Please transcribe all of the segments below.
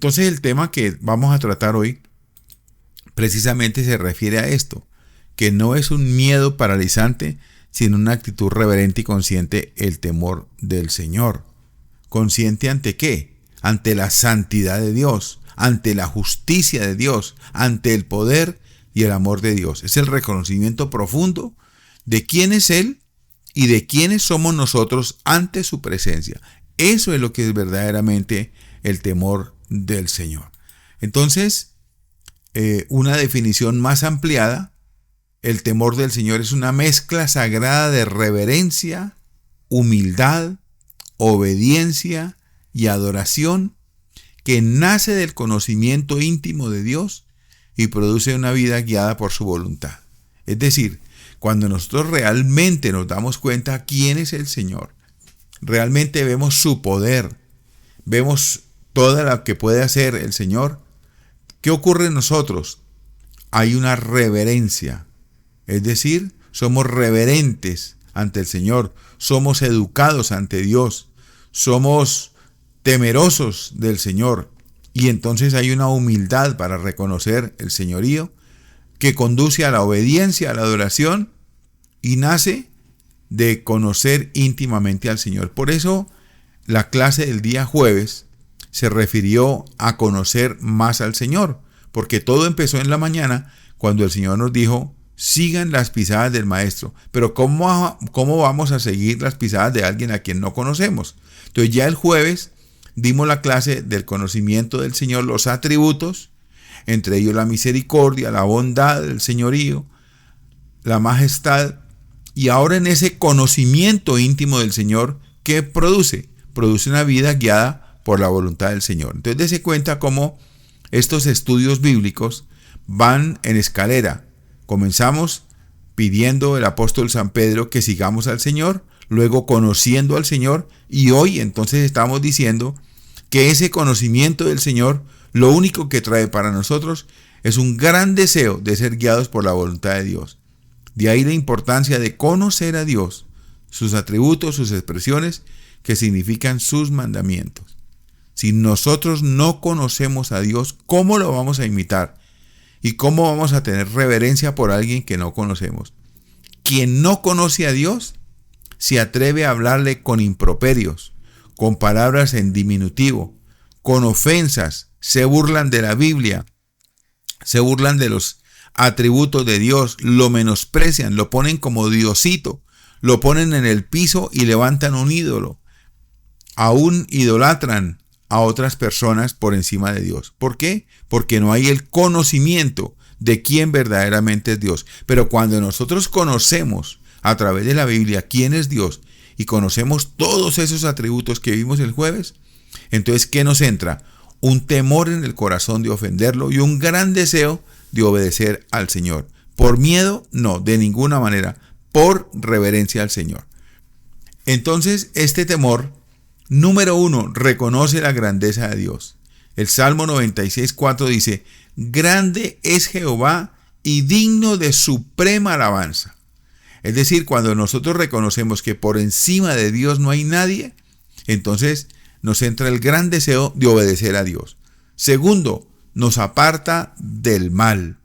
Entonces el tema que vamos a tratar hoy precisamente se refiere a esto, que no es un miedo paralizante, sino una actitud reverente y consciente, el temor del Señor. ¿Consciente ante qué? Ante la santidad de Dios, ante la justicia de Dios, ante el poder y el amor de Dios. Es el reconocimiento profundo de quién es Él y de quiénes somos nosotros ante su presencia. Eso es lo que es verdaderamente el temor del Señor. Entonces, una definición más ampliada, el temor del Señor es una mezcla sagrada de reverencia, humildad, obediencia y adoración que nace del conocimiento íntimo de Dios y produce una vida guiada por su voluntad. Es decir, cuando nosotros realmente nos damos cuenta quién es el Señor, realmente vemos su poder, vemos todo lo que puede hacer el Señor, ¿qué ocurre en nosotros? Hay una reverencia, es decir, somos reverentes ante el Señor, somos educados ante Dios, somos temerosos del Señor, y entonces hay una humildad para reconocer el señorío que conduce a la obediencia, a la adoración, y nace de conocer íntimamente al Señor. Por eso la clase del día jueves se refirió a conocer más al Señor, porque todo empezó en la mañana cuando el Señor nos dijo: sigan las pisadas del Maestro. Pero ¿cómo vamos a seguir las pisadas de alguien a quien no conocemos? Entonces ya el jueves dimos la clase del conocimiento del Señor, los atributos, entre ellos la misericordia, la bondad, el señorío, la majestad. Y ahora en ese conocimiento íntimo del Señor, ¿qué produce? Produce una vida guiada por la voluntad del Señor. Entonces dése cuenta cómo estos estudios bíblicos van en escalera. Comenzamos pidiendo el apóstol San Pedro que sigamos al Señor, luego conociendo al Señor, y hoy entonces estamos diciendo que ese conocimiento del Señor lo único que trae para nosotros es un gran deseo de ser guiados por la voluntad de Dios. De ahí la importancia de conocer a Dios, sus atributos, sus expresiones, que significan sus mandamientos. Si nosotros no conocemos a Dios, ¿cómo lo vamos a imitar? ¿Y cómo vamos a tener reverencia por alguien que no conocemos? Quien no conoce a Dios se atreve a hablarle con improperios, con palabras en diminutivo, con ofensas, se burlan de la Biblia, se burlan de los atributos de Dios, lo menosprecian, lo ponen como Diosito, lo ponen en el piso y levantan un ídolo. Aún idolatran a otras personas por encima de Dios. ¿Por qué? Porque no hay el conocimiento de quién verdaderamente es Dios. Pero cuando nosotros conocemos a través de la Biblia quién es Dios y conocemos todos esos atributos que vimos el jueves, entonces ¿qué nos entra? Un temor en el corazón de ofenderlo y un gran deseo de obedecer al Señor. ¿Por miedo? No, de ninguna manera. Por reverencia al Señor. Entonces, este temor, número 1, reconoce la grandeza de Dios. El Salmo 96:4 dice: grande es Jehová y digno de suprema alabanza. Es decir, cuando nosotros reconocemos que por encima de Dios no hay nadie, entonces nos entra el gran deseo de obedecer a Dios. Segundo, nos aparta del mal.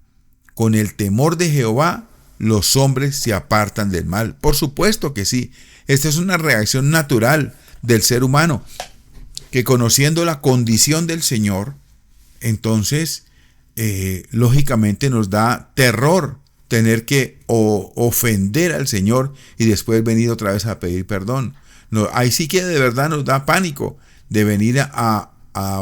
Con el temor de Jehová, los hombres se apartan del mal. Por supuesto que sí. Esta es una reacción natural del ser humano, que conociendo la condición del Señor, entonces, lógicamente nos da terror tener que ofender al Señor y después venir otra vez a pedir perdón. No, ahí sí que de verdad nos da pánico de venir a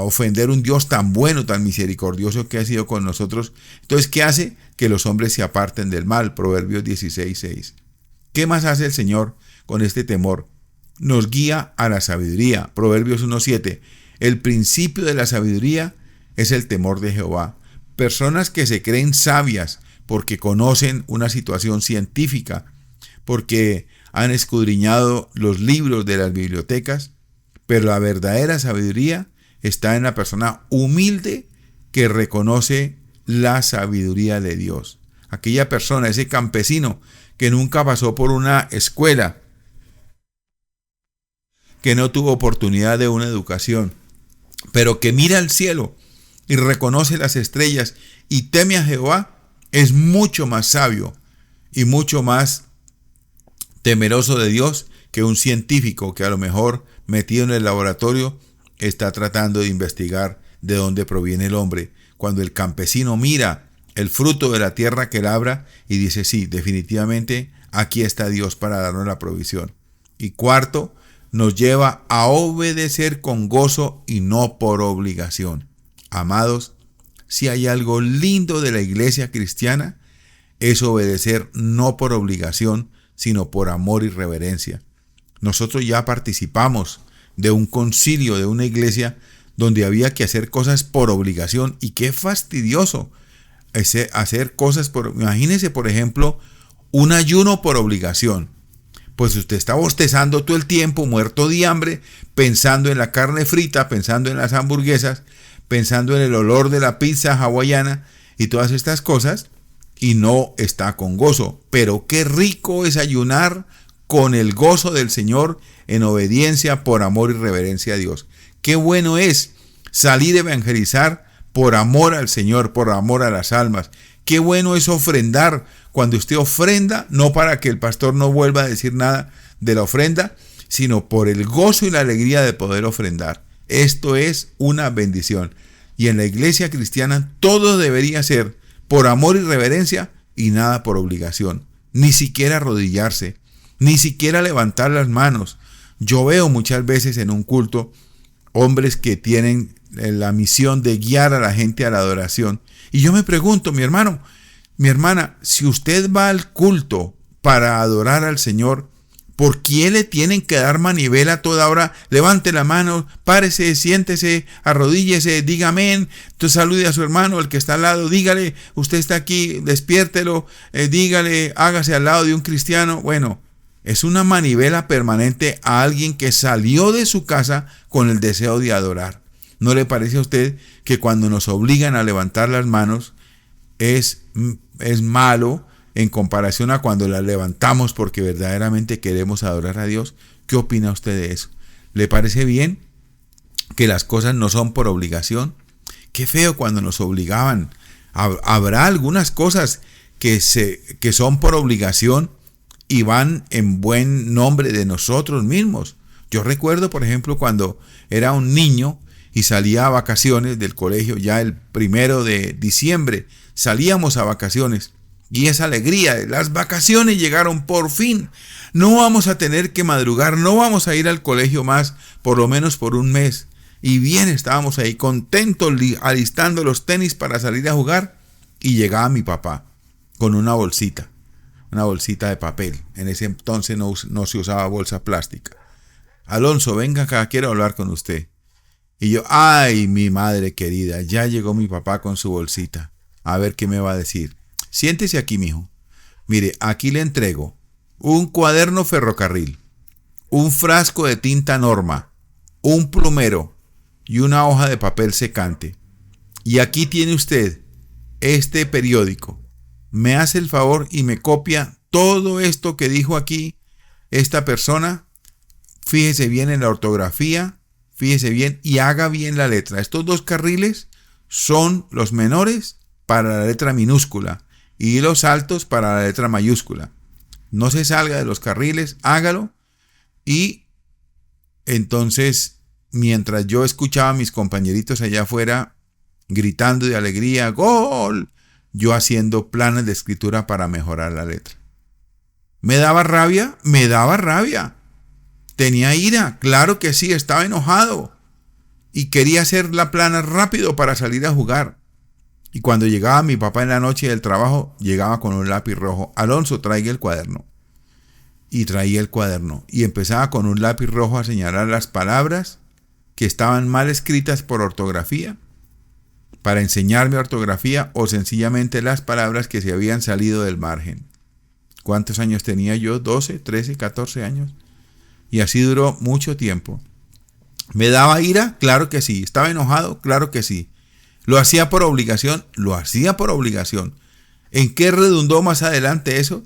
ofender un Dios tan bueno, tan misericordioso que ha sido con nosotros. Entonces, ¿qué hace? Que los hombres se aparten del mal. Proverbios 16:6. ¿Qué más hace el Señor con este temor? Nos guía a la sabiduría. Proverbios 1:7. El principio de la sabiduría es el temor de Jehová. Personas que se creen sabias porque conocen una situación científica, porque han escudriñado los libros de las bibliotecas, pero la verdadera sabiduría está en la persona humilde que reconoce la sabiduría de Dios. Aquella persona, ese campesino que nunca pasó por una escuela, que no tuvo oportunidad de una educación, pero que mira al cielo y reconoce las estrellas y teme a Jehová, es mucho más sabio y mucho más temeroso de Dios que un científico que a lo mejor metido en el laboratorio está tratando de investigar de dónde proviene el hombre. Cuando el campesino mira el fruto de la tierra que labra y dice, sí, definitivamente aquí está Dios para darnos la provisión. Y cuarto, nos lleva a obedecer con gozo y no por obligación. Amados, si hay algo lindo de la iglesia cristiana, es obedecer no por obligación, sino por amor y reverencia. Nosotros ya participamos de un concilio, de una iglesia donde había que hacer cosas por obligación, y qué fastidioso hacer cosas imagínense, por ejemplo, un ayuno por obligación. Pues usted está bostezando todo el tiempo, muerto de hambre, pensando en la carne frita, pensando en las hamburguesas, pensando en el olor de la pizza hawaiana y todas estas cosas, y no está con gozo. Pero qué rico es ayunar con el gozo del Señor, en obediencia, por amor y reverencia a Dios. Qué bueno es salir a evangelizar por amor al Señor, por amor a las almas. Qué bueno es ofrendar. Cuando usted ofrenda, no para que el pastor no vuelva a decir nada de la ofrenda, sino por el gozo y la alegría de poder ofrendar. Esto es una bendición. Y en la iglesia cristiana todo debería ser por amor y reverencia y nada por obligación. Ni siquiera arrodillarse, ni siquiera levantar las manos. Yo veo muchas veces en un culto hombres que tienen la misión de guiar a la gente a la adoración. Y yo me pregunto, mi hermano, mi hermana, si usted va al culto para adorar al Señor, ¿por qué le tienen que dar manivela a toda hora? Levante la mano, párese, siéntese, arrodíllese, diga amén, entonces salude a su hermano, el que está al lado, dígale, usted está aquí, despiértelo, dígale, hágase al lado de un cristiano. Bueno, es una manivela permanente a alguien que salió de su casa con el deseo de adorar. ¿No le parece a usted que cuando nos obligan a levantar las manos es malo en comparación a cuando las levantamos porque verdaderamente queremos adorar a Dios? ¿Qué opina usted de eso? ¿Le parece bien que las cosas no son por obligación? Qué feo cuando nos obligaban. Habrá algunas cosas que son por obligación y van en buen nombre de nosotros mismos. Yo recuerdo, por ejemplo, cuando era un niño y salía a vacaciones del colegio, ya el 1 de diciembre, salíamos a vacaciones. Y esa alegría de las vacaciones llegaron por fin. No vamos a tener que madrugar, no vamos a ir al colegio más, por lo menos por un mes. Y bien, estábamos ahí contentos, alistando los tenis para salir a jugar. Y llegaba mi papá con una bolsita de papel. En ese entonces no se usaba bolsa plástica. Alonso, venga acá, quiero hablar con usted. Y yo, ay, mi madre querida, ya llegó mi papá con su bolsita. A ver qué me va a decir. Siéntese aquí, mijo. Mire, aquí le entrego un cuaderno ferrocarril, un frasco de tinta Norma, un plumero y una hoja de papel secante. Y aquí tiene usted este periódico. Me hace el favor y me copia todo esto que dijo aquí esta persona. Fíjese bien en la ortografía, fíjese bien y haga bien la letra. Estos 2 carriles son los menores para la letra minúscula y los altos para la letra mayúscula. No se salga de los carriles, hágalo. Y entonces, mientras yo escuchaba a mis compañeritos allá afuera gritando de alegría, ¡gol!, yo haciendo planes de escritura para mejorar la letra. ¿Me daba rabia? Me daba rabia. Tenía ira, claro que sí, estaba enojado. Y quería hacer la plana rápido para salir a jugar. Y cuando llegaba mi papá en la noche del trabajo, llegaba con un lápiz rojo. Alonso, traiga el cuaderno. Y traía el cuaderno. Y empezaba con un lápiz rojo a señalar las palabras que estaban mal escritas por ortografía, para enseñarme ortografía, o sencillamente las palabras que se habían salido del margen. ¿Cuántos años tenía yo? 12, 13, 14 años. Y así duró mucho tiempo. ¿Me daba ira? Claro que sí. ¿Estaba enojado? Claro que sí. ¿Lo hacía por obligación? Lo hacía por obligación. ¿En qué redundó más adelante eso?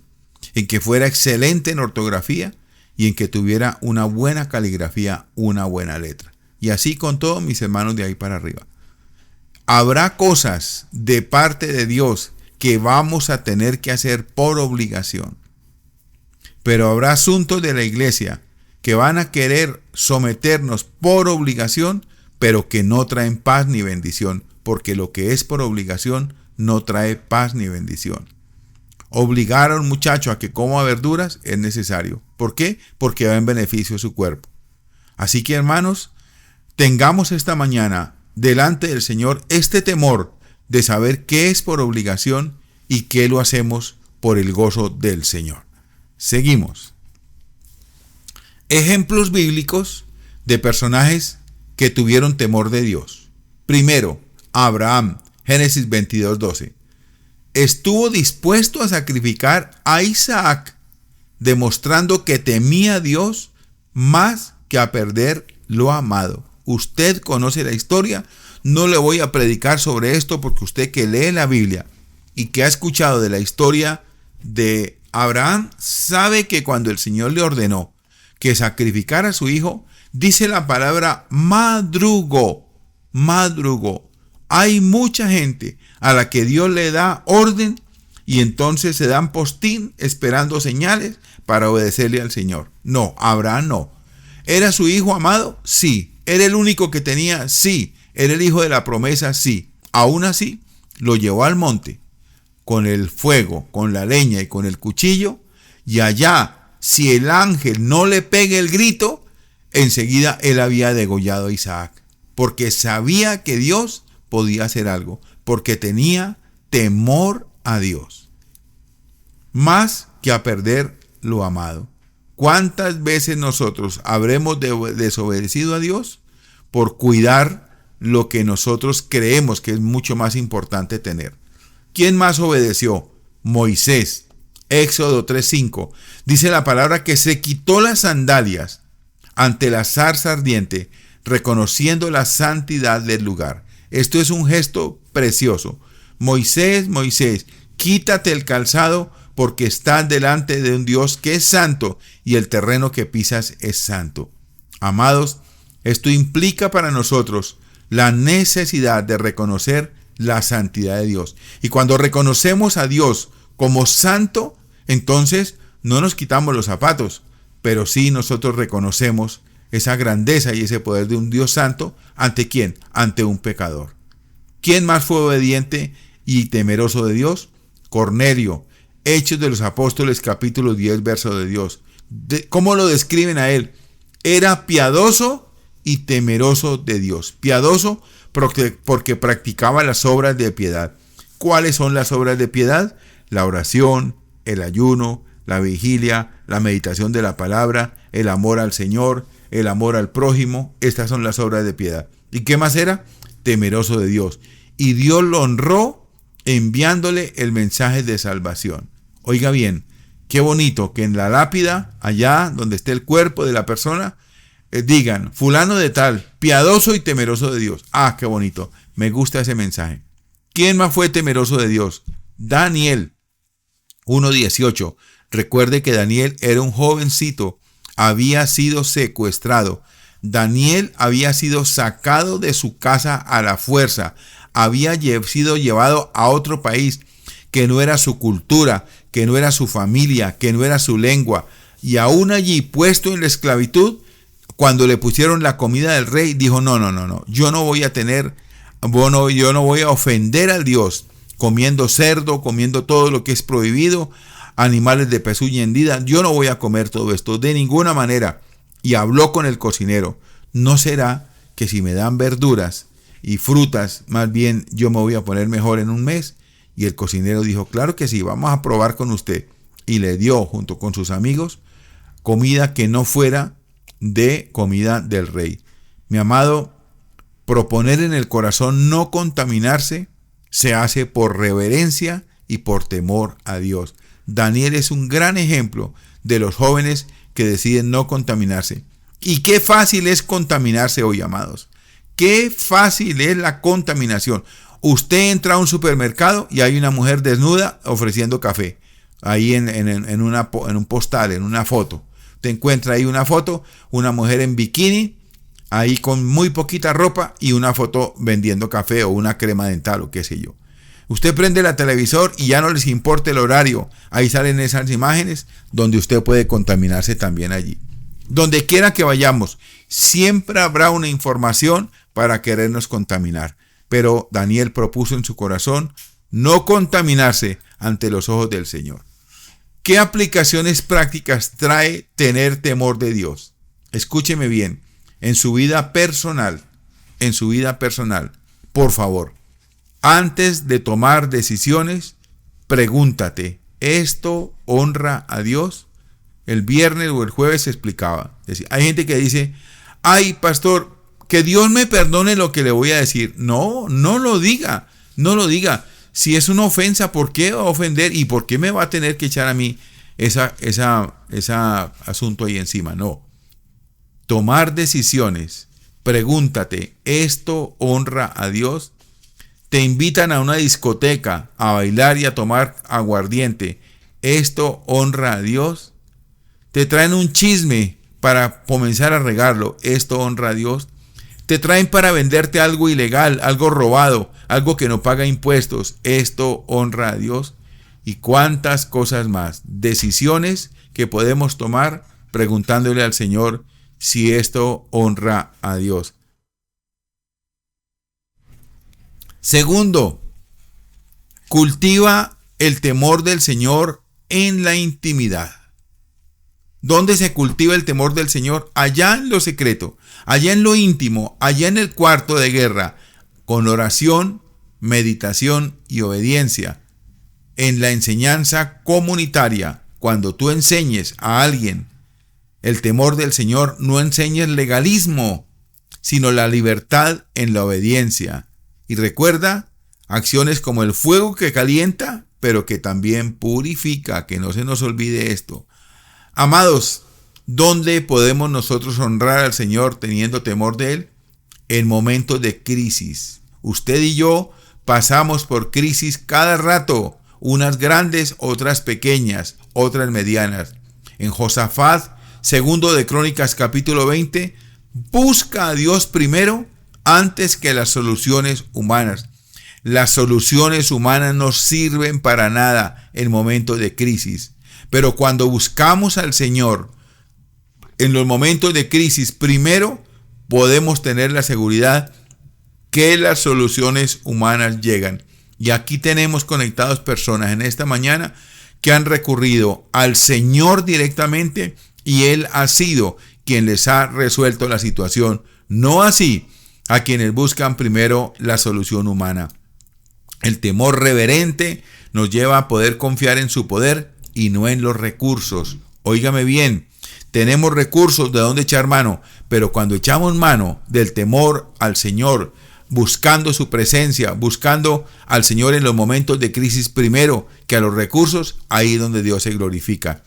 En que fuera excelente en ortografía y en que tuviera una buena caligrafía, una buena letra. Y así con todos mis hermanos de ahí para arriba. Habrá cosas de parte de Dios que vamos a tener que hacer por obligación. Pero habrá asuntos de la iglesia que van a querer someternos por obligación, pero que no traen paz ni bendición, porque lo que es por obligación no trae paz ni bendición. Obligar a un muchacho a que coma verduras es necesario. ¿Por qué? Porque va en beneficio de su cuerpo. Así que, hermanos, tengamos esta mañana delante del Señor este temor de saber qué es por obligación y qué lo hacemos por el gozo del Señor. Seguimos. Ejemplos bíblicos de personajes que tuvieron temor de Dios. Primero, Abraham, Génesis 22:12. Estuvo dispuesto a sacrificar a Isaac, demostrando que temía a Dios más que a perder lo amado. Usted conoce la historia, no le voy a predicar sobre esto porque usted que lee la Biblia y que ha escuchado de la historia de Abraham, sabe que cuando el Señor le ordenó que sacrificara a su hijo, dice la palabra madrugó. Hay mucha gente a la que Dios le da orden y entonces se dan postín esperando señales para obedecerle al Señor. No, Abraham no. ¿Era su hijo amado? Sí. ¿Era el único que tenía? Sí. ¿Era el hijo de la promesa? Sí. Aún así, lo llevó al monte con el fuego, con la leña y con el cuchillo, y allá, si el ángel no le pega el grito, enseguida él había degollado a Isaac, porque sabía que Dios podía hacer algo, porque tenía temor a Dios, más que a perder lo amado. ¿Cuántas veces nosotros habremos desobedecido a Dios por cuidar lo que nosotros creemos que es mucho más importante tener? ¿Quién más obedeció? Moisés. Éxodo 3:5. Dice la palabra que se quitó las sandalias ante la zarza ardiente, reconociendo la santidad del lugar. Esto es un gesto precioso. Moisés, quítate el calzado porque estás delante de un Dios que es santo y el terreno que pisas es santo. Amados, esto implica para nosotros la necesidad de reconocer la santidad de Dios. Y cuando reconocemos a Dios como santo, entonces no nos quitamos los zapatos, pero sí nosotros reconocemos esa grandeza y ese poder de un Dios santo. ¿Ante quién? Ante un pecador. ¿Quién más fue obediente y temeroso de Dios? Cornelio. Hechos de los Apóstoles, capítulo 10, verso de Dios. ¿Cómo lo describen a él? Era piadoso y temeroso de Dios. Piadoso porque practicaba las obras de piedad. ¿Cuáles son las obras de piedad? La oración, el ayuno, la vigilia, la meditación de la palabra, el amor al Señor, el amor al prójimo. Estas son las obras de piedad. ¿Y qué más era? Temeroso de Dios. Y Dios lo honró enviándole el mensaje de salvación. Oiga bien, qué bonito que en la lápida, allá donde esté el cuerpo de la persona, digan, fulano de tal, piadoso y temeroso de Dios. Ah, qué bonito, me gusta ese mensaje. ¿Quién más fue temeroso de Dios? Daniel 1:18. Recuerde que Daniel era un jovencito, había sido secuestrado. Daniel había sido sacado de su casa a la fuerza, había sido llevado a otro país que no era su cultura, que no era su familia, que no era su lengua, y aún allí puesto en la esclavitud, cuando le pusieron la comida del rey, dijo, no, yo no voy a ofender al Dios comiendo cerdo, comiendo todo lo que es prohibido, animales de pezuña hendida, yo no voy a comer todo esto de ninguna manera. Y habló con el cocinero, ¿no será que si me dan verduras y frutas, más bien yo me voy a poner mejor en un mes? Y el cocinero dijo, claro que sí, vamos a probar con usted. Y le dio, junto con sus amigos, comida que no fuera de comida del rey. Mi amado, proponer en el corazón no contaminarse se hace por reverencia y por temor a Dios. Daniel es un gran ejemplo de los jóvenes que deciden no contaminarse. Y qué fácil es contaminarse hoy, amados. Qué fácil es la contaminación. Usted entra a un supermercado y hay una mujer desnuda ofreciendo café. Ahí en un postal, en una foto. Te encuentra ahí una foto, una mujer en bikini ahí con muy poquita ropa y una foto vendiendo café o una crema dental o qué sé yo. Usted prende la televisor y ya no les importa el horario. Ahí salen esas imágenes donde usted puede contaminarse también allí. Donde quiera que vayamos, siempre habrá una información para querernos contaminar. Pero Daniel propuso en su corazón no contaminarse ante los ojos del Señor. ¿Qué aplicaciones prácticas trae tener temor de Dios? Escúcheme bien, en su vida personal, por favor, antes de tomar decisiones, pregúntate, ¿esto honra a Dios? El viernes o el jueves se explicaba. Hay gente que dice, ay, pastor, que Dios me perdone lo que le voy a decir. No, no lo diga. Si es una ofensa, ¿por qué va a ofender? ¿Y por qué me va a tener que echar a mí ese asunto ahí encima? No. Tomar decisiones. Pregúntate, ¿esto honra a Dios? Te invitan a una discoteca a bailar y a tomar aguardiente. ¿Esto honra a Dios? Te traen un chisme para comenzar a regarlo. ¿Esto honra a Dios? Te traen para venderte algo ilegal, algo robado, algo que no paga impuestos. ¿Esto honra a Dios? Y cuántas cosas más. Decisiones que podemos tomar preguntándole al Señor si esto honra a Dios. Segundo, cultiva el temor del Señor en la intimidad. ¿Dónde se cultiva el temor del Señor? Allá en lo secreto, allá en lo íntimo, allá en el cuarto de guerra, con oración, meditación y obediencia. En la enseñanza comunitaria, cuando tú enseñes a alguien el temor del Señor, no enseñes legalismo, sino la libertad en la obediencia. Y recuerda, acciones como el fuego que calienta, pero que también purifica, que no se nos olvide esto. Amados, ¿dónde podemos nosotros honrar al Señor teniendo temor de Él? En momentos de crisis. Usted y yo pasamos por crisis cada rato, unas grandes, otras pequeñas, otras medianas. En Josafat, segundo de Crónicas capítulo 20, busca a Dios primero antes que las soluciones humanas. Las soluciones humanas no sirven para nada en momentos de crisis. Pero cuando buscamos al Señor en los momentos de crisis, primero podemos tener la seguridad que las soluciones humanas llegan. Y aquí tenemos conectados personas en esta mañana que han recurrido al Señor directamente y Él ha sido quien les ha resuelto la situación. No así a quienes buscan primero la solución humana. El temor reverente nos lleva a poder confiar en su poder y no en los recursos. Óigame bien, tenemos recursos de donde echar mano, pero cuando echamos mano del temor al Señor, buscando su presencia, buscando al Señor en los momentos de crisis primero que a los recursos, ahí es donde Dios se glorifica.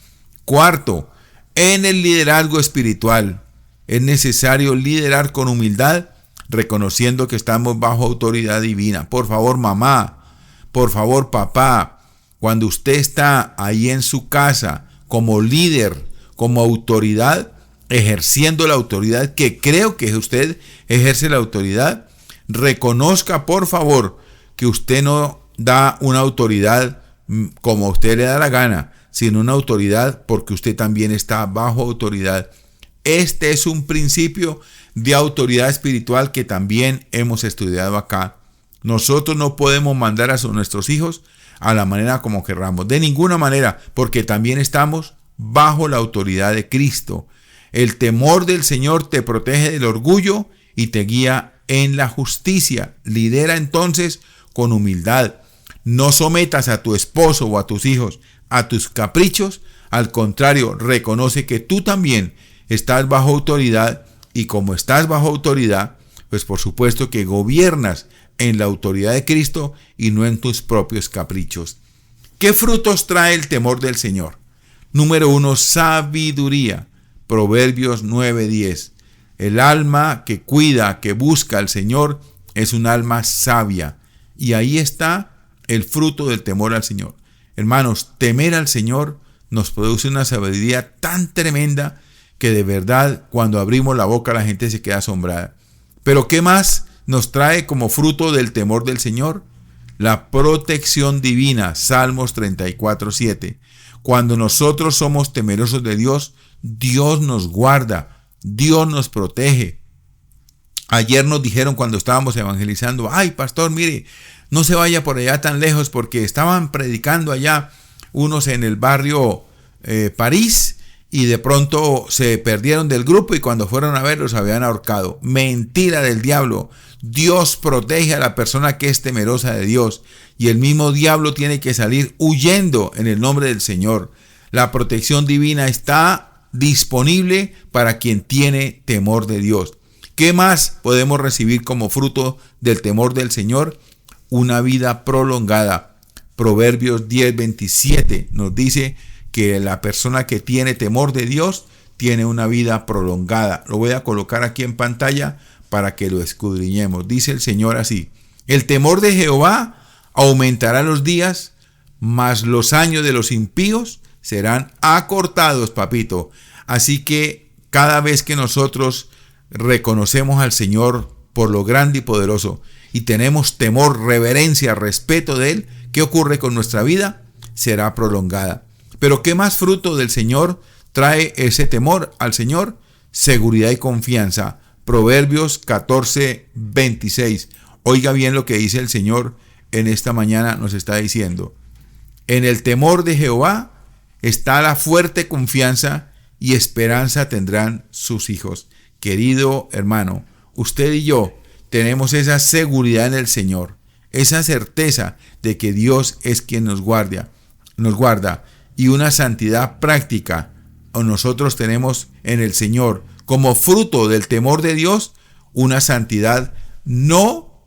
Cuarto, en el liderazgo espiritual, es necesario liderar con humildad, reconociendo que estamos bajo autoridad divina. Por favor, mamá, por favor, papá, cuando usted está ahí en su casa como líder, como autoridad, ejerciendo la autoridad, que creo que usted ejerce la autoridad, reconozca por favor que usted no da una autoridad como a usted le da la gana, sino una autoridad porque usted también está bajo autoridad. Este es un principio de autoridad espiritual que también hemos estudiado acá. Nosotros no podemos mandar a nuestros hijos a la manera como querramos, de ninguna manera, porque también estamos bajo la autoridad de Cristo. El temor del Señor te protege del orgullo y te guía en la justicia. Lidera entonces con humildad. No sometas a tu esposo o a tus hijos a tus caprichos. Al contrario, reconoce que tú también estás bajo autoridad y como estás bajo autoridad, pues por supuesto que gobiernas en la autoridad de Cristo y no en tus propios caprichos. ¿Qué frutos trae el temor del Señor? Número 1, sabiduría. Proverbios 9:10. El alma que cuida, que busca al Señor, es un alma sabia. Y ahí está el fruto del temor al Señor. Hermanos, temer al Señor nos produce una sabiduría tan tremenda que de verdad cuando abrimos la boca la gente se queda asombrada. Pero ¿qué más nos trae como fruto del temor del Señor? La protección divina, Salmos 34:7. Cuando nosotros somos temerosos de Dios, Dios nos guarda, Dios nos protege. Ayer nos dijeron cuando estábamos evangelizando, ay pastor, mire, no se vaya por allá tan lejos porque estaban predicando allá unos en el barrio París y de pronto se perdieron del grupo y cuando fueron a ver los habían ahorcado. Mentira del diablo. Dios protege a la persona que es temerosa de Dios y el mismo diablo tiene que salir huyendo en el nombre del Señor. La protección divina está disponible para quien tiene temor de Dios. ¿Qué más podemos recibir como fruto del temor del Señor? Una vida prolongada. Proverbios 10:27 nos dice que la persona que tiene temor de Dios tiene una vida prolongada. Lo voy a colocar aquí en pantalla para que lo escudriñemos. Dice el Señor así: el temor de Jehová aumentará los días, mas los años de los impíos serán acortados, papito. Así que cada vez que nosotros reconocemos al Señor por lo grande y poderoso y tenemos temor, reverencia, respeto de Él, ¿qué ocurre con nuestra vida? Será prolongada. Pero ¿qué más fruto del Señor trae ese temor al Señor? Seguridad y confianza. Proverbios 14:26. Oiga bien lo que dice el Señor en esta mañana, nos está diciendo: en el temor de Jehová está la fuerte confianza y esperanza tendrán sus hijos. Querido hermano, usted y yo tenemos esa seguridad en el Señor, esa certeza de que Dios es quien nos guarda y una santidad práctica. O nosotros tenemos en el Señor como fruto del temor de Dios una santidad, no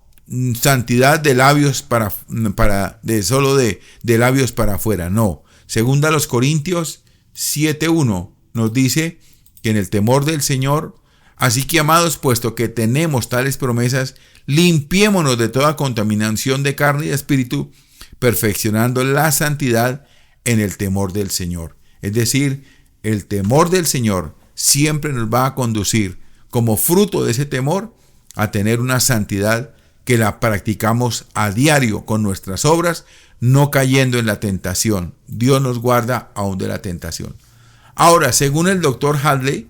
santidad de labios de labios para afuera, no. Segunda a los Corintios 7:1 nos dice que en el temor del Señor, así que amados, puesto que tenemos tales promesas, limpiémonos de toda contaminación de carne y de espíritu, perfeccionando la santidad en el temor del Señor. Es decir, el temor del Señor siempre nos va a conducir, como fruto de ese temor, a tener una santidad que la practicamos a diario con nuestras obras, no cayendo en la tentación. Dios nos guarda aún de la tentación. Ahora, según el doctor Hadley,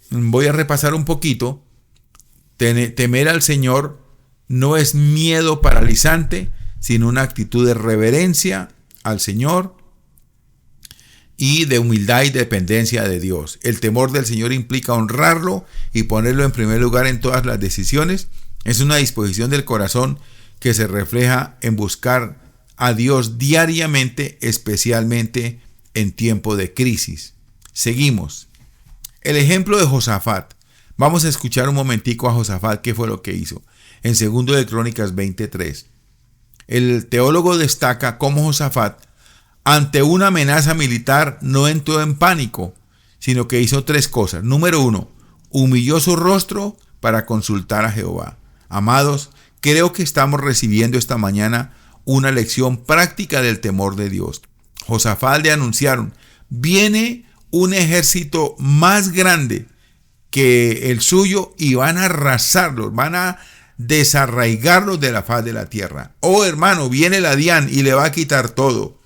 voy a repasar un poquito. Temer al Señor no es miedo paralizante, sino una actitud de reverencia al Señor y de humildad y dependencia de Dios. El temor del Señor implica honrarlo y ponerlo en primer lugar en todas las decisiones. Es una disposición del corazón que se refleja en buscar a Dios diariamente, especialmente en tiempo de crisis. Seguimos. El ejemplo de Josafat. Vamos a escuchar un momentico a Josafat, qué fue lo que hizo. En 2 de Crónicas 20:3. El teólogo destaca cómo Josafat, ante una amenaza militar, no entró en pánico, sino que hizo 3 cosas. Número 1, humilló su rostro para consultar a Jehová. Amados, creo que estamos recibiendo esta mañana una lección práctica del temor de Dios. Josafat le anunciaron: viene un ejército más grande que el suyo y van a arrasarlos, van a desarraigarlos de la faz de la tierra. Oh hermano, viene la DIAN y le va a quitar todo.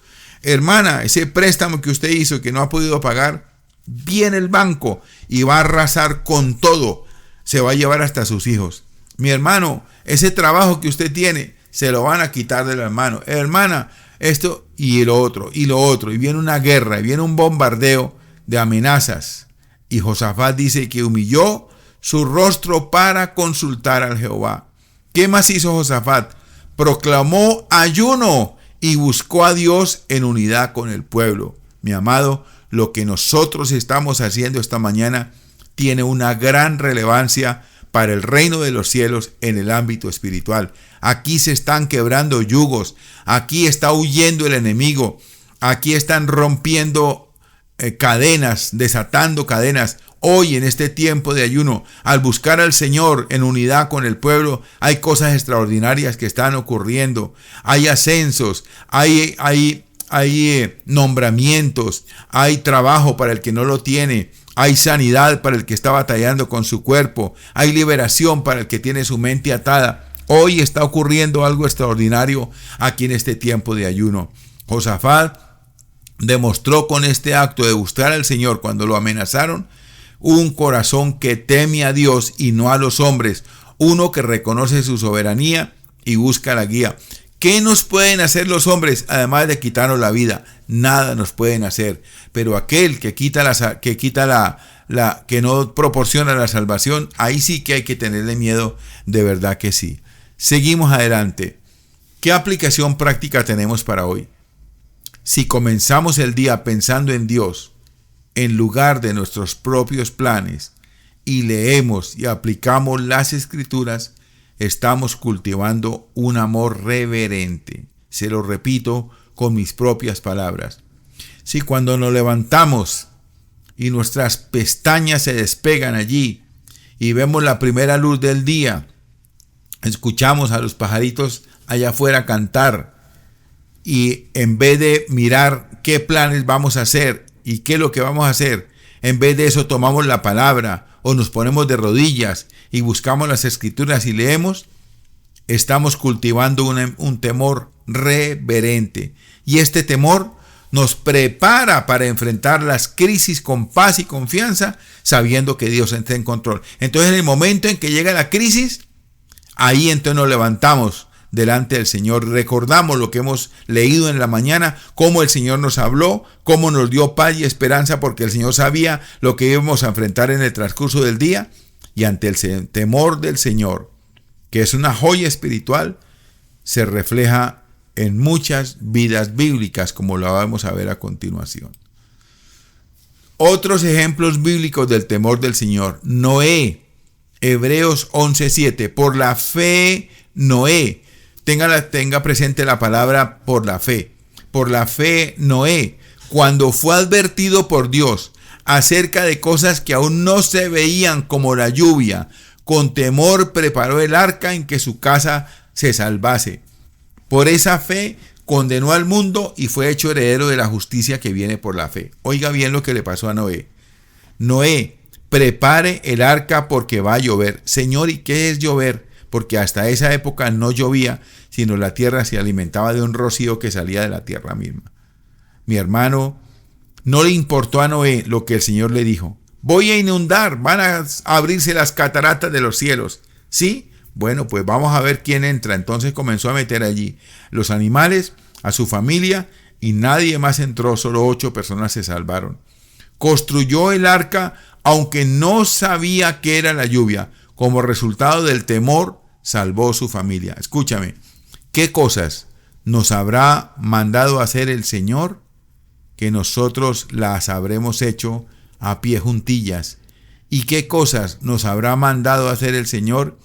Hermana, ese préstamo que usted hizo que no ha podido pagar, viene el banco y va a arrasar con todo. Se va a llevar hasta sus hijos. Mi hermano, ese trabajo que usted tiene, se lo van a quitar de las manos. Hermana, esto y lo otro, y lo otro. Y viene una guerra, y viene un bombardeo de amenazas. Y Josafat dice que humilló su rostro para consultar al Jehová. ¿Qué más hizo Josafat? Proclamó ayuno y buscó a Dios en unidad con el pueblo. Mi amado, lo que nosotros estamos haciendo esta mañana tiene una gran relevancia para el reino de los cielos en el ámbito espiritual. Aquí se están quebrando yugos, aquí está huyendo el enemigo, aquí están rompiendo cadenas, desatando cadenas. Hoy en este tiempo de ayuno, al buscar al Señor en unidad con el pueblo, hay cosas extraordinarias que están ocurriendo. Hay ascensos, hay hay nombramientos, hay trabajo para el que no lo tiene, hay sanidad para el que está batallando con su cuerpo, hay liberación para el que tiene su mente atada. Hoy está ocurriendo algo extraordinario aquí en este tiempo de ayuno. Josafat demostró con este acto de buscar al Señor cuando lo amenazaron un corazón que teme a Dios y no a los hombres, uno que reconoce su soberanía y busca la guía. ¿Qué nos pueden hacer los hombres además de quitarnos la vida? Nada nos pueden hacer, pero aquel que que no proporciona la salvación, ahí sí que hay que tenerle miedo, de verdad que sí. Seguimos adelante. ¿Qué aplicación práctica tenemos para hoy? Si comenzamos el día pensando en Dios, en lugar de nuestros propios planes, y leemos y aplicamos las Escrituras, estamos cultivando un amor reverente. Se lo repito con mis propias palabras. Si cuando nos levantamos y nuestras pestañas se despegan allí y vemos la primera luz del día, escuchamos a los pajaritos allá afuera cantar, y en vez de mirar qué planes vamos a hacer y qué es lo que vamos a hacer, en vez de eso tomamos la palabra o nos ponemos de rodillas y buscamos las Escrituras y leemos, estamos cultivando un temor reverente. Y este temor nos prepara para enfrentar las crisis con paz y confianza, sabiendo que Dios está en control. Entonces, en el momento en que llega la crisis, ahí entonces nos levantamos delante del Señor, recordamos lo que hemos leído en la mañana, cómo el Señor nos habló, cómo nos dio paz y esperanza, porque el Señor sabía lo que íbamos a enfrentar en el transcurso del día, y ante el temor del Señor, que es una joya espiritual, se refleja en muchas vidas bíblicas, como lo vamos a ver a continuación. Otros ejemplos bíblicos del temor del Señor. Noé, Hebreos 11:7. Por la fe, Noé. Tenga presente la palabra por la fe. Por la fe, Noé, cuando fue advertido por Dios acerca de cosas que aún no se veían, como la lluvia, con temor preparó el arca en que su casa se salvase. Por esa fe condenó al mundo y fue hecho heredero de la justicia que viene por la fe. Oiga bien lo que le pasó a Noé. Noé, prepare el arca porque va a llover. Señor, ¿y qué es llover? Porque hasta esa época no llovía, sino la tierra se alimentaba de un rocío que salía de la tierra misma. Mi hermano, no le importó a Noé lo que el Señor le dijo. Voy a inundar, van a abrirse las cataratas de los cielos. ¿Sí? Bueno, pues vamos a ver quién entra. Entonces comenzó a meter allí los animales, a su familia, y nadie más entró, solo 8 personas se salvaron. Construyó el arca, aunque no sabía qué era la lluvia. Como resultado del temor, salvó su familia. Escúchame, ¿qué cosas nos habrá mandado hacer el Señor que nosotros las habremos hecho a pie juntillas? ¿Y qué cosas nos habrá mandado hacer el Señor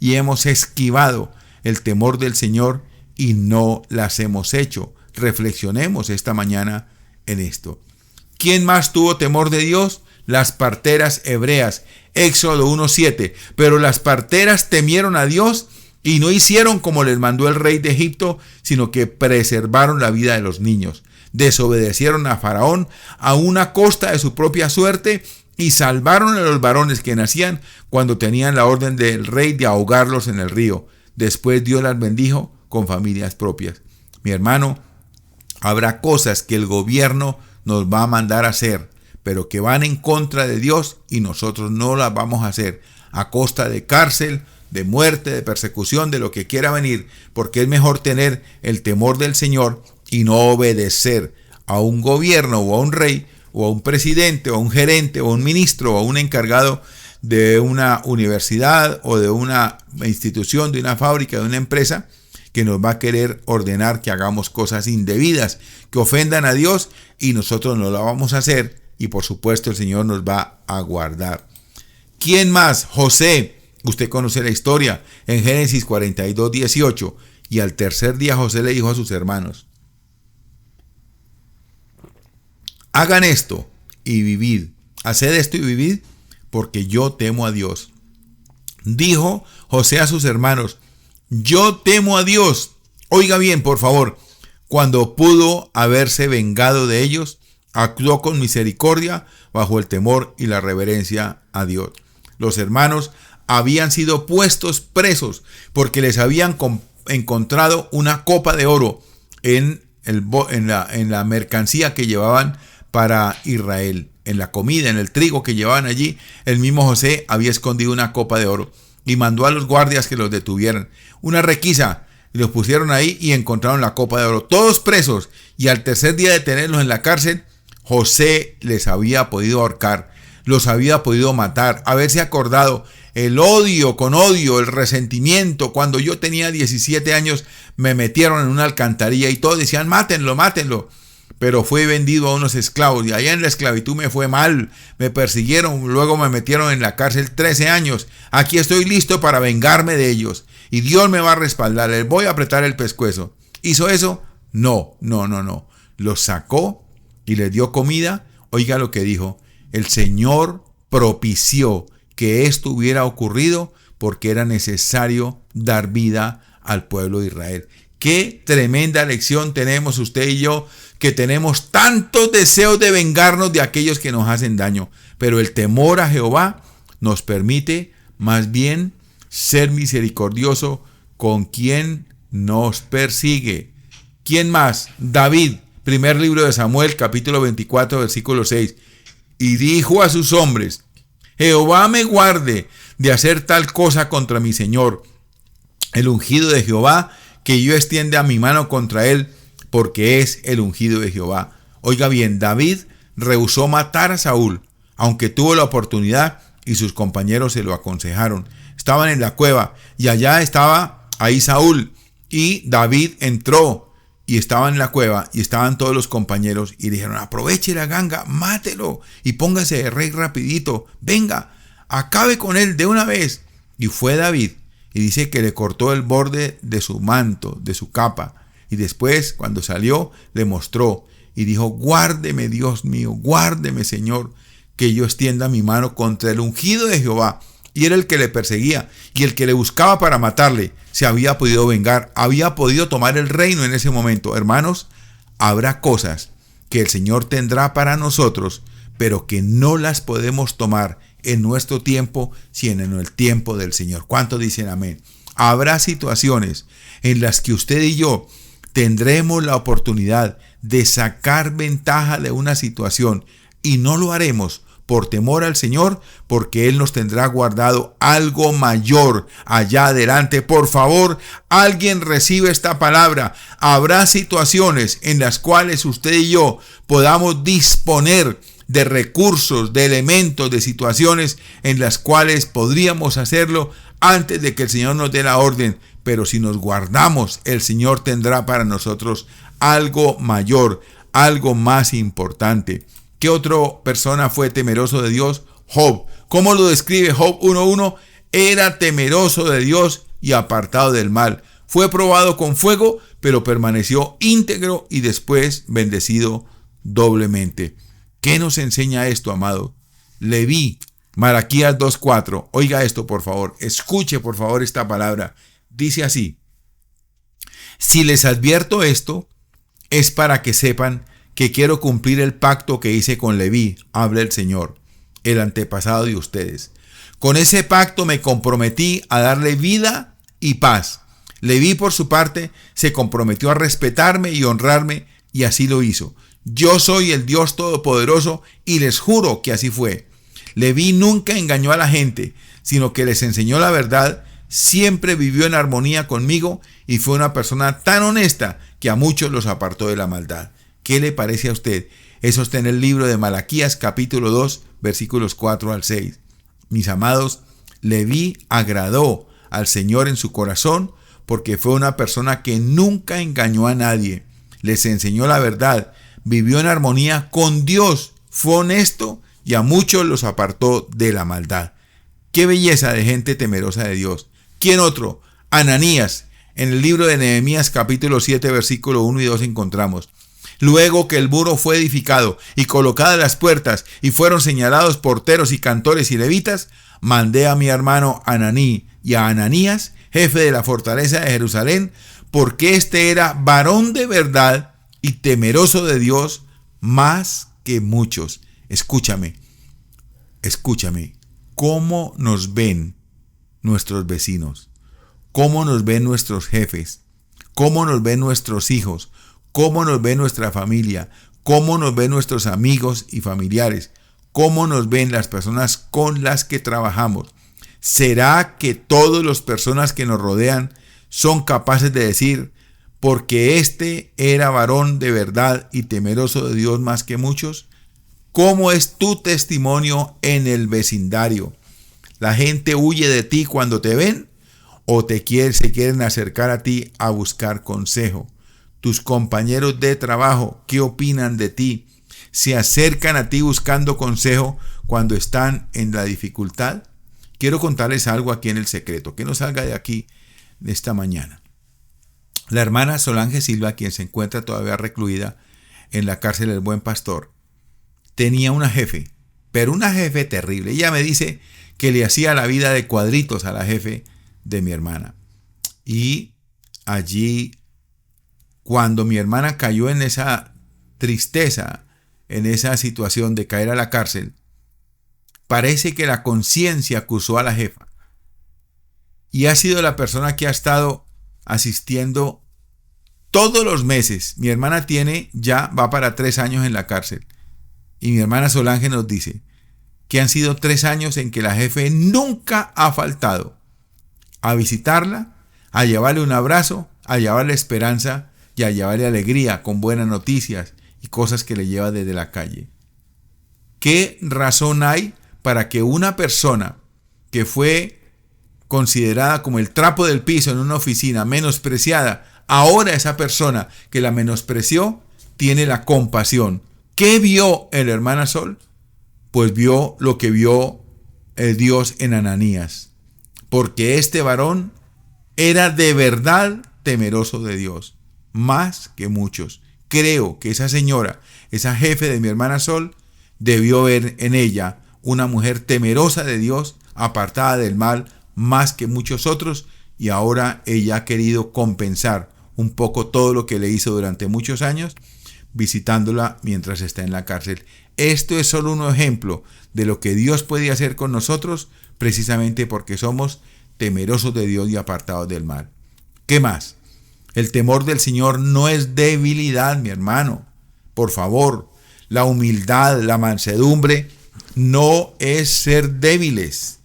y hemos esquivado el temor del Señor y no las hemos hecho? Reflexionemos esta mañana en esto. ¿Quién más tuvo temor de Dios? Las parteras hebreas. Éxodo 1:7. Pero las parteras temieron a Dios y no hicieron como les mandó el rey de Egipto, sino que preservaron la vida de los niños. Desobedecieron a Faraón aún a costa de su propia suerte y salvaron a los varones que nacían cuando tenían la orden del rey de ahogarlos en el río. Después Dios las bendijo con familias propias. Mi hermano, habrá cosas que el gobierno nos va a mandar a hacer, pero que van en contra de Dios y nosotros no las vamos a hacer a costa de cárcel, de muerte, de persecución, de lo que quiera venir, porque es mejor tener el temor del Señor y no obedecer a un gobierno o a un rey o a un presidente o a un gerente o a un ministro o a un encargado de una universidad o de una institución, de una fábrica, de una empresa, que nos va a querer ordenar que hagamos cosas indebidas, que ofendan a Dios, y nosotros no lo vamos a hacer, y por supuesto el Señor nos va a guardar. ¿Quién más? José. Usted conoce la historia en Génesis 42:18. Y al tercer día José le dijo a sus hermanos: hagan esto y vivid, haced esto y vivid, porque yo temo a Dios. Dijo José a sus hermanos: yo temo a Dios. Oiga bien, por favor, Cuando pudo haberse vengado de ellos, actuó con misericordia bajo el temor y la reverencia a Dios. Los hermanos habían sido puestos presos porque les habían encontrado una copa de oro en la mercancía que llevaban para Israel. En la comida, en el trigo que llevaban allí, el mismo José había escondido una copa de oro y mandó a los guardias que los detuvieran. Una requisa, y los pusieron ahí y encontraron la copa de oro. Todos presos, y al tercer día de tenerlos en la cárcel, José les había podido ahorcar, los había podido matar, haberse acordado el odio con odio, el resentimiento. Cuando yo tenía 17 años me metieron en una alcantarilla y todos decían mátenlo, mátenlo. Pero fue vendido a unos esclavos y allá en la esclavitud me fue mal, me persiguieron, luego me metieron en la cárcel 13 años. Aquí estoy listo para vengarme de ellos y Dios me va a respaldar, les voy a apretar el pescuezo. ¿Hizo eso? No. Los sacó y les dio comida. Oiga lo que dijo: el Señor propició que esto hubiera ocurrido porque era necesario dar vida al pueblo de Israel. Qué tremenda lección tenemos usted y yo, que tenemos tantos deseos de vengarnos de aquellos que nos hacen daño, pero el temor a Jehová nos permite más bien ser misericordioso con quien nos persigue. ¿Quién más? David, primer libro de Samuel, capítulo 24, versículo 6. Y dijo a sus hombres: Jehová me guarde de hacer tal cosa contra mi Señor, el ungido de Jehová, que yo extienda mi mano contra él, porque es el ungido de Jehová. Oiga bien, David rehusó matar a Saúl, aunque tuvo la oportunidad y sus compañeros se lo aconsejaron. Estaban en la cueva y allá estaba ahí Saúl, y David entró y estaba en la cueva y estaban todos los compañeros y dijeron: aproveche la ganga, mátelo y póngase de rey rapidito, venga, acabe con él de una vez. Y fue David, y dice que le cortó el borde de su manto, de su capa, y después cuando salió le mostró y dijo: guárdeme, Dios mío, guárdeme, Señor, que yo extienda mi mano contra el ungido de Jehová. Y era el que le perseguía y el que le buscaba para matarle. Se había podido vengar, había podido tomar el reino en ese momento. Hermanos, habrá cosas que el Señor tendrá para nosotros, pero que no las podemos tomar en nuestro tiempo, sino en el tiempo del Señor. ¿Cuántos dicen amén? Habrá situaciones en las que usted y yo tendremos la oportunidad de sacar ventaja de una situación y no lo haremos por temor al Señor, porque Él nos tendrá guardado algo mayor allá adelante. Por favor, alguien recibe esta palabra. Habrá situaciones en las cuales usted y yo podamos disponer de recursos, de elementos, de situaciones en las cuales podríamos hacerlo antes de que el Señor nos dé la orden. Pero si nos guardamos, el Señor tendrá para nosotros algo mayor, algo más importante. ¿Qué otra persona fue temeroso de Dios? Job. ¿Cómo lo describe Job 1:1? Era temeroso de Dios y apartado del mal. Fue probado con fuego, pero permaneció íntegro y después bendecido doblemente. ¿Qué nos enseña esto, amado? Leví, Malaquías 2:4. Oiga esto, por favor. Escuche, por favor, esta palabra. Dice así: si les advierto esto, es para que sepan que quiero cumplir el pacto que hice con Leví, habla el Señor, el antepasado de ustedes. Con ese pacto me comprometí a darle vida y paz. Leví, por su parte, se comprometió a respetarme y honrarme, y así lo hizo. Yo soy el Dios Todopoderoso y les juro que así fue. Leví nunca engañó a la gente, sino que les enseñó la verdad. Siempre vivió en armonía conmigo y fue una persona tan honesta que a muchos los apartó de la maldad. ¿Qué le parece a usted? Eso está en el libro de Malaquías, capítulo 2, versículos 4 al 6. Mis amados, Leví agradó al Señor en su corazón porque fue una persona que nunca engañó a nadie. Les enseñó la verdad, vivió en armonía con Dios, fue honesto y a muchos los apartó de la maldad. ¡Qué belleza de gente temerosa de Dios! ¿Quién otro? Ananías. En el libro de Nehemías, capítulo 7, versículo 1 y 2 encontramos: luego que el muro fue edificado y colocadas las puertas y fueron señalados porteros y cantores y levitas, mandé a mi hermano Ananí y a Ananías, jefe de la fortaleza de Jerusalén, porque este era varón de verdad y temeroso de Dios más que muchos. Escúchame, ¿cómo nos ven nuestros vecinos? ¿Cómo nos ven nuestros jefes? ¿Cómo nos ven nuestros hijos? ¿Cómo nos ve nuestra familia? ¿Cómo nos ven nuestros amigos y familiares? ¿Cómo nos ven las personas con las que trabajamos? ¿Será que todas las personas que nos rodean son capaces de decir, porque este era varón de verdad y temeroso de Dios más que muchos? ¿Cómo es tu testimonio en el vecindario? ¿La gente huye de ti cuando te ven o se quieren acercar a ti a buscar consejo? ¿Tus compañeros de trabajo qué opinan de ti? ¿Se acercan a ti buscando consejo cuando están en la dificultad? Quiero contarles algo aquí en el secreto, que no salga de aquí de esta mañana. La hermana Solange Silva, quien se encuentra todavía recluida en la cárcel del Buen Pastor, tenía una jefe, pero una jefe terrible. Ella me dice que le hacía la vida de cuadritos a la jefe de mi hermana. Y allí, cuando mi hermana cayó en esa tristeza, en esa situación de caer a la cárcel, parece que la conciencia acusó a la jefa. Y ha sido la persona que ha estado asistiendo todos los meses. Mi hermana va para 3 años en la cárcel. Y mi hermana Solange nos dice que han sido 3 años en que la jefe nunca ha faltado a visitarla, a llevarle un abrazo, a llevarle esperanza y a llevarle alegría con buenas noticias y cosas que le lleva desde la calle. ¿Qué razón hay para que una persona que fue considerada como el trapo del piso en una oficina, menospreciada, ahora esa persona que la menospreció tiene la compasión? ¿Qué vio la hermana Sol? Pues vio lo que vio el Dios en Ananías, porque este varón era de verdad temeroso de Dios, más que muchos. Creo que esa señora, esa jefe de mi hermana Sol, debió ver en ella una mujer temerosa de Dios, apartada del mal, más que muchos otros, y ahora ella ha querido compensar un poco todo lo que le hizo durante muchos años, visitándola mientras está en la cárcel. Esto es solo un ejemplo de lo que Dios puede hacer con nosotros, precisamente porque somos temerosos de Dios y apartados del mal. ¿Qué más? El temor del Señor no es debilidad, mi hermano. Por favor, la humildad, la mansedumbre no es ser débiles.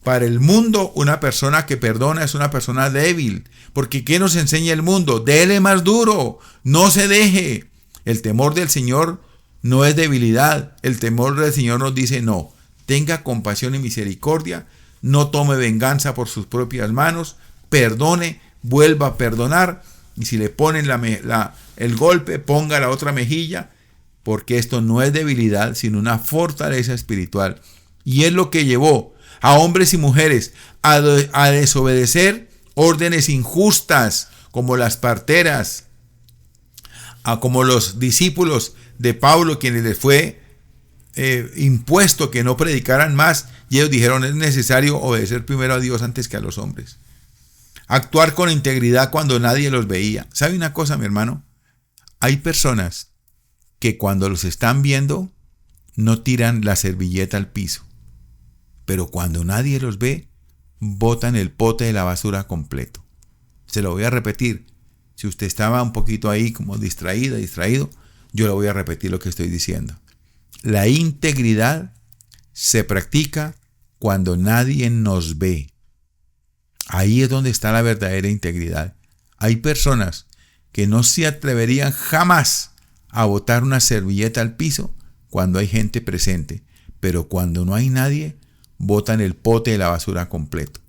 Para el mundo, una persona que perdona es una persona débil. Porque ¿qué nos enseña el mundo? Dele más duro, no se deje. El temor del Señor no es debilidad. El temor del Señor nos dice no. Tenga compasión y misericordia. No tome venganza por sus propias manos. Perdone, vuelva a perdonar. Y si le ponen el golpe, ponga la otra mejilla. Porque esto no es debilidad, sino una fortaleza espiritual. Y es lo que llevó a hombres y mujeres a desobedecer órdenes injustas, como las parteras, como los discípulos de Pablo, quienes les fue impuesto que no predicaran más, y ellos dijeron: es necesario obedecer primero a Dios antes que a los hombres. Actuar con integridad cuando nadie los veía. ¿Sabe una cosa, mi hermano? Hay personas que cuando los están viendo no tiran la servilleta al piso, pero cuando nadie los ve, botan el pote de la basura completo. Se lo voy a repetir. Si usted estaba un poquito ahí como distraído, yo le voy a repetir lo que estoy diciendo. La integridad se practica cuando nadie nos ve. Ahí es donde está la verdadera integridad. Hay personas que no se atreverían jamás a botar una servilleta al piso cuando hay gente presente, pero cuando no hay nadie, botan el pote de la basura completo.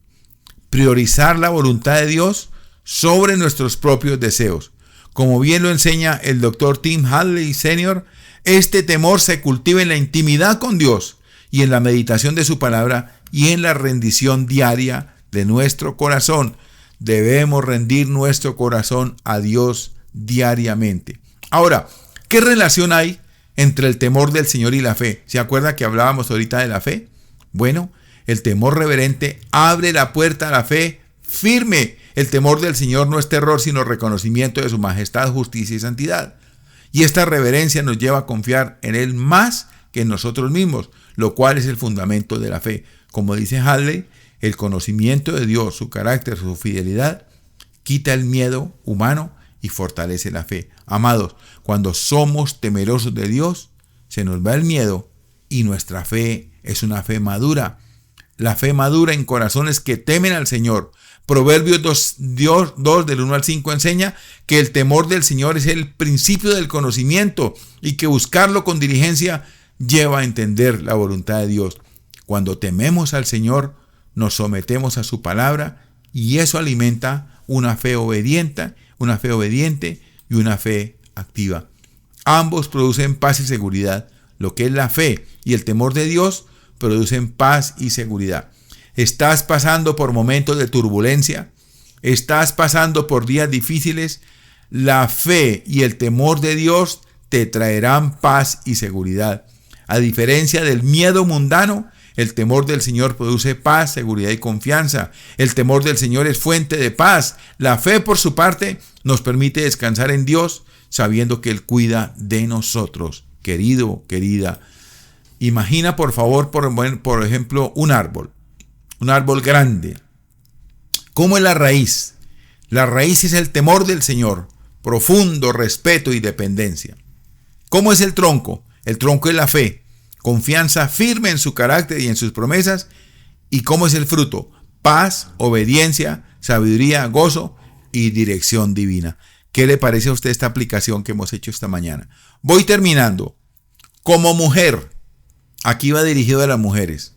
Priorizar la voluntad de Dios sobre nuestros propios deseos. Como bien lo enseña el Dr. Tim Hadley Sr., este temor se cultiva en la intimidad con Dios y en la meditación de su palabra y en la rendición diaria de nuestro corazón. Debemos rendir nuestro corazón a Dios diariamente. Ahora, ¿qué relación hay entre el temor del Señor y la fe? ¿Se acuerda que hablábamos ahorita de la fe? Bueno, el temor reverente abre la puerta a la fe firme El temor del Señor no es terror, sino reconocimiento de su majestad, justicia y santidad. Y esta reverencia nos lleva a confiar en Él más que en nosotros mismos, lo cual es el fundamento de la fe. Como dice Hadley, el conocimiento de Dios, su carácter, su fidelidad, quita el miedo humano y fortalece la fe. Amados, cuando somos temerosos de Dios, se nos va el miedo y nuestra fe es una fe madura. La fe madura en corazones que temen al Señor. Proverbios 2 del 1 al 5 enseña que el temor del Señor es el principio del conocimiento y que buscarlo con diligencia lleva a entender la voluntad de Dios. Cuando tememos al Señor, nos sometemos a su palabra y eso alimenta una fe obediente y una fe activa. Ambos producen paz y seguridad. Lo que es la fe y el temor de Dios producen paz y seguridad. ¿Estás pasando por momentos de turbulencia? ¿Estás pasando por días difíciles? La fe y el temor de Dios te traerán paz y seguridad. A diferencia del miedo mundano, el temor del Señor produce paz, seguridad y confianza. El temor del Señor es fuente de paz. La fe, por su parte, nos permite descansar en Dios, sabiendo que Él cuida de nosotros. Querido, querida, imagina por favor, por ejemplo, un árbol grande. ¿Cómo es la raíz? La raíz es el temor del Señor, profundo respeto y dependencia. ¿Cómo es el tronco? El tronco es la fe, confianza firme en su carácter y en sus promesas. ¿Y cómo es el fruto? Paz, obediencia, sabiduría, gozo y dirección divina. ¿Qué le parece a usted esta aplicación que hemos hecho esta mañana? Voy terminando. Como mujer, aquí va dirigido a las mujeres.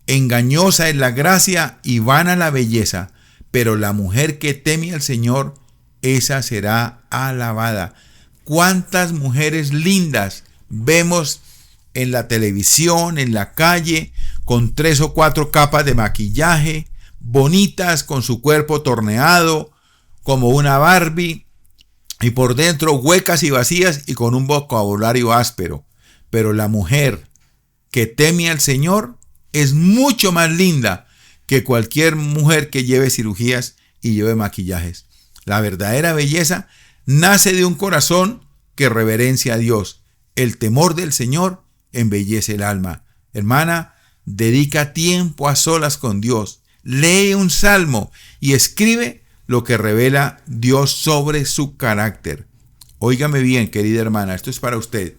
Engañosa es la gracia y vana la belleza, pero la mujer que teme al Señor, esa será alabada. ¿Cuántas mujeres lindas vemos en la televisión, en la calle, con 3 o 4 capas de maquillaje, bonitas, con su cuerpo torneado, como una Barbie, y por dentro huecas y vacías y con un vocabulario áspero? Pero la mujer que teme al Señor es mucho más linda que cualquier mujer que lleve cirugías y lleve maquillajes. La verdadera belleza nace de un corazón que reverencia a Dios. El temor del Señor embellece el alma. Hermana, dedica tiempo a solas con Dios. Lee un salmo y escribe lo que revela Dios sobre su carácter. Óigame bien, querida hermana, esto es para usted.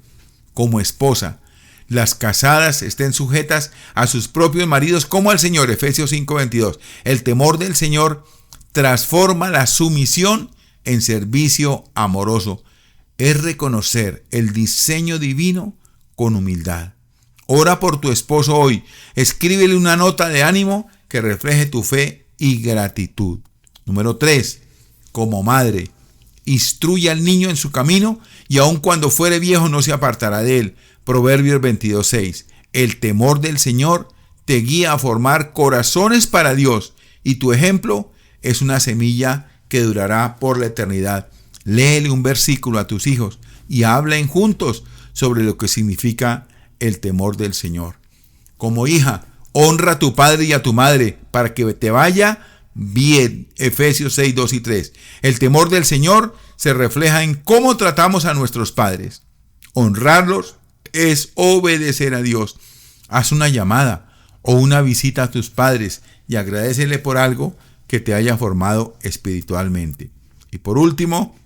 Como esposa, las casadas estén sujetas a sus propios maridos como al Señor. Efesios 5:22. El temor del Señor transforma la sumisión en servicio amoroso. Es reconocer el diseño divino con humildad. Ora por tu esposo hoy. Escríbele una nota de ánimo que refleje tu fe y gratitud. Número 3. Como madre, instruye al niño en su camino y aun cuando fuere viejo no se apartará de él. Proverbios 22:6. El temor del Señor te guía a formar corazones para Dios y tu ejemplo es una semilla que durará por la eternidad. Léele un versículo a tus hijos y hablen juntos sobre lo que significa el temor del Señor. Como hija, honra a tu padre y a tu madre para que te vaya bien. Efesios 6:2 y 3. El temor del Señor se refleja en cómo tratamos a nuestros padres. Honrarlos es obedecer a Dios. Haz una llamada o una visita a tus padres y agradécele por algo que te haya formado espiritualmente. Y por último,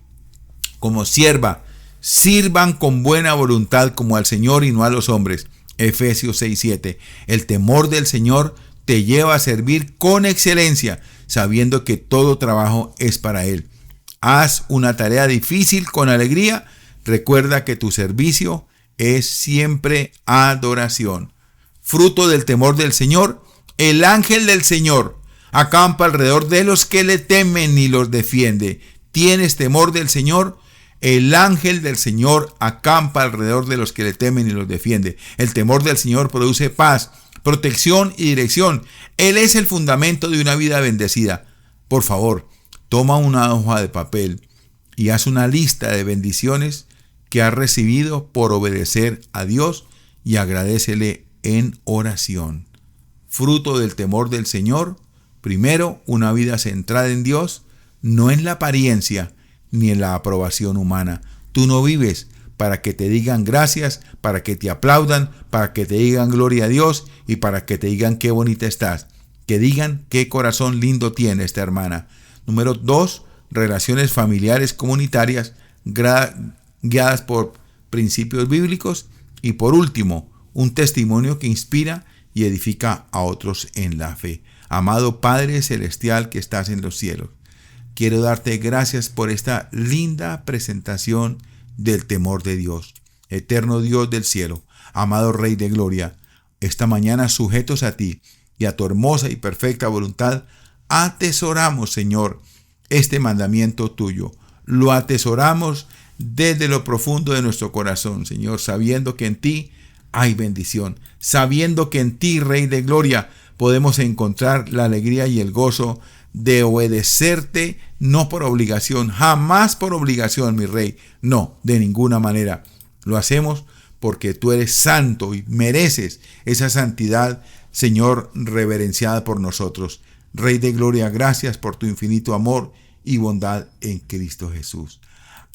como sierva, sirvan con buena voluntad como al Señor y no a los hombres. Efesios 6:7. El temor del Señor te lleva a servir con excelencia, sabiendo que todo trabajo es para Él. Haz una tarea difícil con alegría. Recuerda que tu servicio es siempre adoración. Fruto del temor del Señor, el ángel del Señor acampa alrededor de los que le temen y los defiende. ¿Tienes temor del Señor? El ángel del Señor acampa alrededor de los que le temen y los defiende. El temor del Señor produce paz, protección y dirección. Él es el fundamento de una vida bendecida. Por favor, toma una hoja de papel y haz una lista de bendiciones que has recibido por obedecer a Dios y agradécele en oración. Fruto del temor del Señor, Primero, una vida centrada en Dios, no en la apariencia ni en la aprobación humana. Tú no vives para que te digan gracias, para que te aplaudan, para que te digan gloria a Dios y para que te digan qué bonita estás. Que digan qué corazón lindo tiene esta hermana. Número 2, relaciones familiares comunitarias guiadas por principios bíblicos. Y por último, un testimonio que inspira y edifica a otros en la fe. Amado Padre Celestial que estás en los cielos, quiero darte gracias por esta linda presentación del temor de Dios. Eterno Dios del cielo, amado Rey de Gloria, esta mañana sujetos a ti y a tu hermosa y perfecta voluntad, atesoramos, Señor, este mandamiento tuyo. Lo atesoramos desde lo profundo de nuestro corazón, Señor, sabiendo que en ti hay bendición, sabiendo que en ti, Rey de Gloria, podemos encontrar la alegría y el gozo de obedecerte, no por obligación, jamás por obligación, mi Rey, no, de ninguna manera. Lo hacemos porque tú eres santo y mereces esa santidad, Señor, reverenciada por nosotros. Rey de Gloria, gracias por tu infinito amor y bondad en Cristo Jesús.